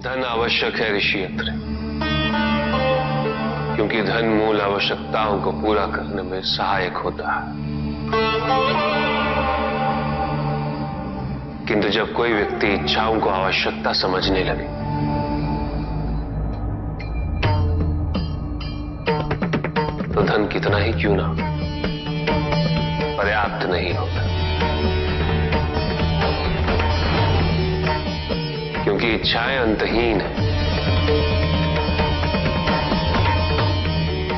धन आवश्यक है ऋषियत्र, क्योंकि धन मूल आवश्यकताओं को पूरा करने में सहायक होता है। किंतु जब कोई व्यक्ति इच्छाओं को आवश्यकता समझने लगे तो धन कितना ही क्यों ना पर्याप्त नहीं होता, क्योंकि इच्छाएं अंतहीन है।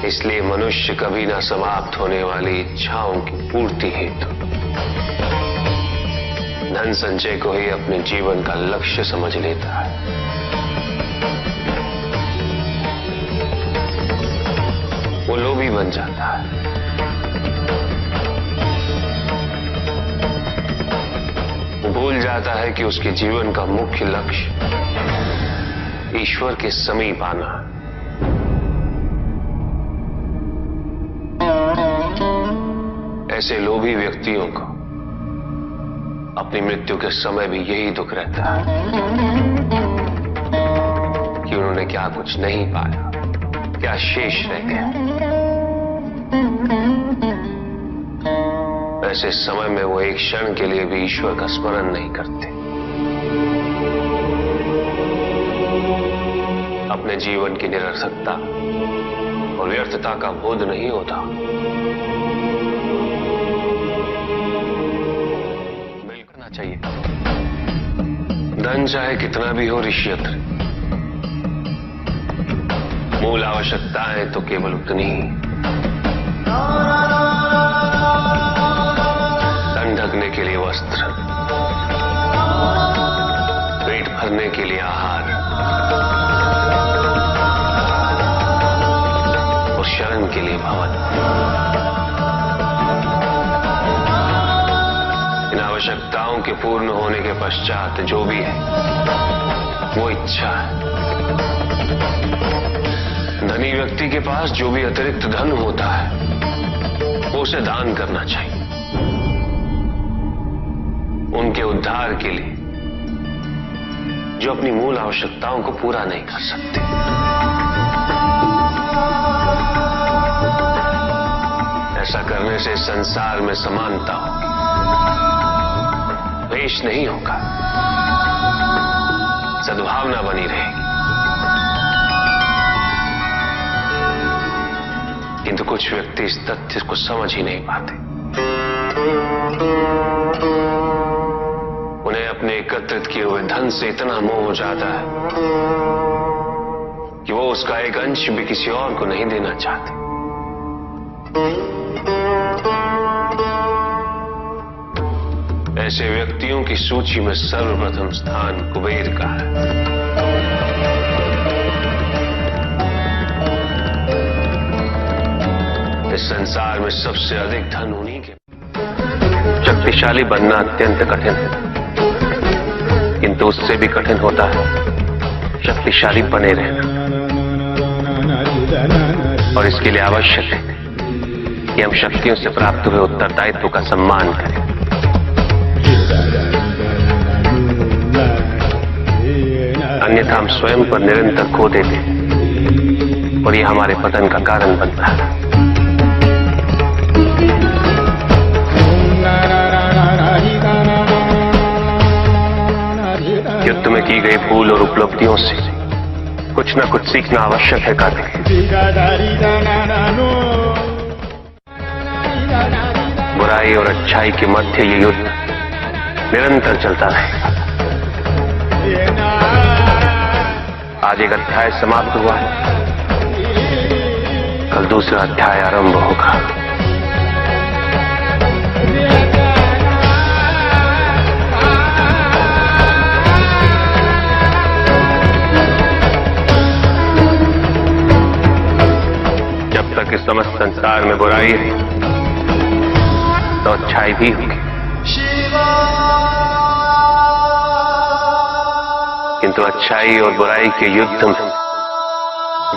इसलिए मनुष्य कभी ना समाप्त होने वाली इच्छाओं की पूर्ति हेतु धन संचय को ही अपने जीवन का लक्ष्य समझ लेता है। वो लोभी बन जाता है। वो भूल जाता है कि उसके जीवन का मुख्य लक्ष्य ईश्वर के समीप आना है। ऐसे लोभी व्यक्तियों को अपनी मृत्यु के समय भी यही दुख रहता है कि उन्होंने क्या कुछ नहीं पाया, क्या शेष रह गया। ऐसे समय में वो एक क्षण के लिए भी ईश्वर का स्मरण नहीं करते। अपने जीवन की निरर्थकता और व्यर्थता का बोध नहीं होता। मिलना चाहिए। धन चाहे कितना भी हो ऋषियत्र, मूल आवश्यकताएं तो केवल उतनी ही। तन ढकने के लिए वस्त्र, पेट भरने के लिए आहार और शरण के लिए भवन। इन आवश्यकताओं के पूर्ण होने के पश्चात जो भी है वो इच्छा है। धनी व्यक्ति के पास जो भी अतिरिक्त धन होता है वो उसे दान करना चाहिए, उनके उद्धार के लिए जो अपनी मूल आवश्यकताओं को पूरा नहीं कर सकते। ऐसा करने से संसार में समानता होगी, द्वेष नहीं होगा, सद्भावना बनी रहेगी। किंतु कुछ व्यक्ति इस तथ्य को समझ ही नहीं पाते। उन्हें अपने एकत्रित किए हुए धन से इतना मोह हो जाता है कि वो उसका एक अंश भी किसी और को नहीं देना चाहते। ऐसे व्यक्तियों की सूची में सर्वप्रथम स्थान कुबेर का है। इस संसार में सबसे अधिक धन उन्हीं के। शक्तिशाली बनना अत्यंत कठिन है, किंतु उससे भी कठिन होता है शक्तिशाली बने रहना। और इसके लिए आवश्यक है कि हम शक्तियों से प्राप्त हुए उत्तरदायित्व का सम्मान करें। अन्यथा हम स्वयं पर निरंतर खो देते हैं और यह हमारे पतन का कारण बनता है। युद्ध में की गई भूल और उपलब्धियों से कुछ न कुछ सीखना आवश्यक है कार्तिक। बुराई और अच्छाई के मध्य ये युद्ध निरंतर चलता रहेगा। आज एक अध्याय समाप्त हुआ है, कल दूसरा अध्याय आरंभ होगा। जब तक इस समस्त संसार में बुराई है तो अच्छाई भी होगी, किंतु अच्छाई और बुराई के युद्ध में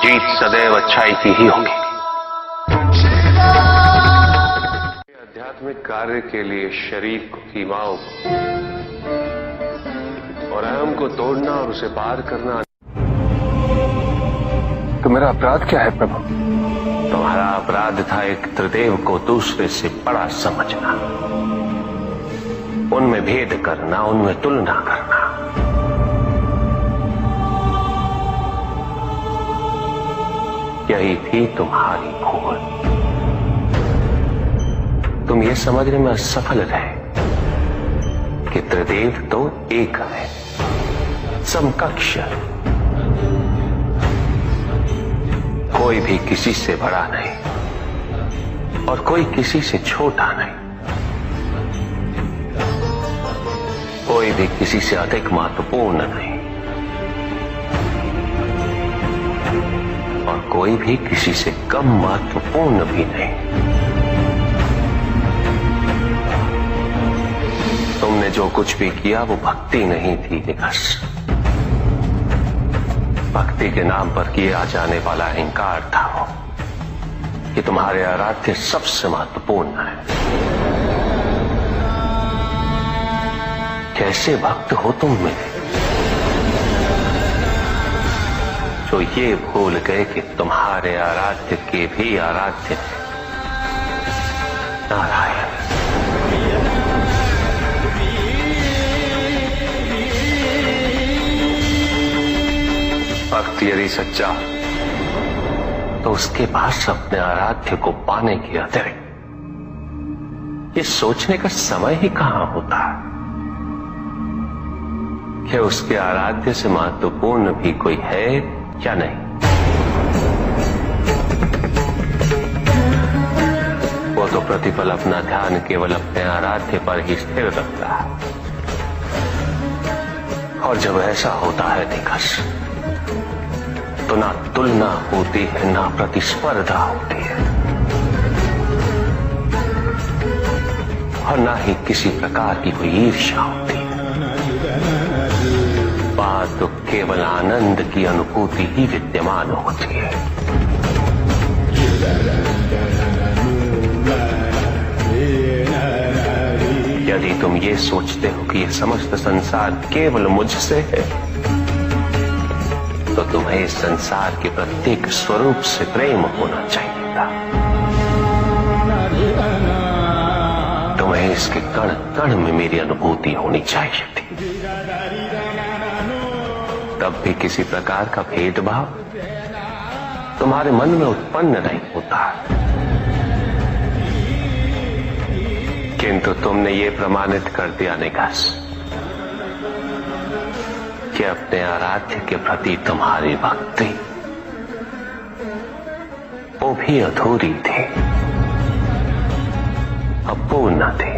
जीत सदैव अच्छाई की ही होगी। आध्यात्मिक कार्य के लिए शरीर को, सीमाओं को और अहम को तोड़ना और उसे पार करना तो मेरा अपराध क्या है प्रभु? तुम्हारा अपराध था एक त्रिदेव को दूसरे से बड़ा समझना, उनमें भेद करना, उनमें तुलना करना। यही थी तुम्हारी भूल। तुम ये समझने में असफल रहे कि त्रिदेव तो एक है, समकक्ष है, कोई भी किसी से बड़ा नहीं और कोई किसी से छोटा नहीं, कोई भी किसी से अधिक महत्वपूर्ण नहीं और कोई भी किसी से कम महत्वपूर्ण भी नहीं। तुमने जो कुछ भी किया वो भक्ति नहीं थी निकस, भक्ति के नाम पर किया जाने वाला अहंकार था वो कि तुम्हारे आराध्य सबसे महत्वपूर्ण है। कैसे भक्त हो तुम में जो ये भूल गए कि तुम्हारे आराध्य के भी आराध्य नारायण। भक्त यदि सच्चा तो उसके पास अपने आराध्य को पाने के अतिरिक्त ये सोचने का समय ही कहां होता है कि उसके आराध्य से महत्वपूर्ण भी कोई है या नहीं। वो तो प्रतिपल अपना ध्यान केवल अपने आराध्य पर ही स्थिर रखता है और जब ऐसा होता है निकस तो ना तुलना होती है, ना प्रतिस्पर्धा होती है और ना ही किसी प्रकार की कोई ईर्ष्या होती है। बात तो केवल आनंद की अनुभूति ही विद्यमान होती है। यदि तुम ये सोचते हो कि यह समस्त संसार केवल मुझसे है तो तुम्हें इस संसार के प्रत्येक स्वरूप से प्रेम होना चाहिए था। तुम्हें इसके कण कण में मेरी अनुभूति होनी चाहिए थी। तब भी किसी प्रकार का भेदभाव तुम्हारे मन में उत्पन्न नहीं होता, किंतु तुमने ये प्रमाणित कर दिया निकास कि अपने आराध्य के प्रति तुम्हारी भक्ति वो भी अधूरी थी, अपूर्ण थी।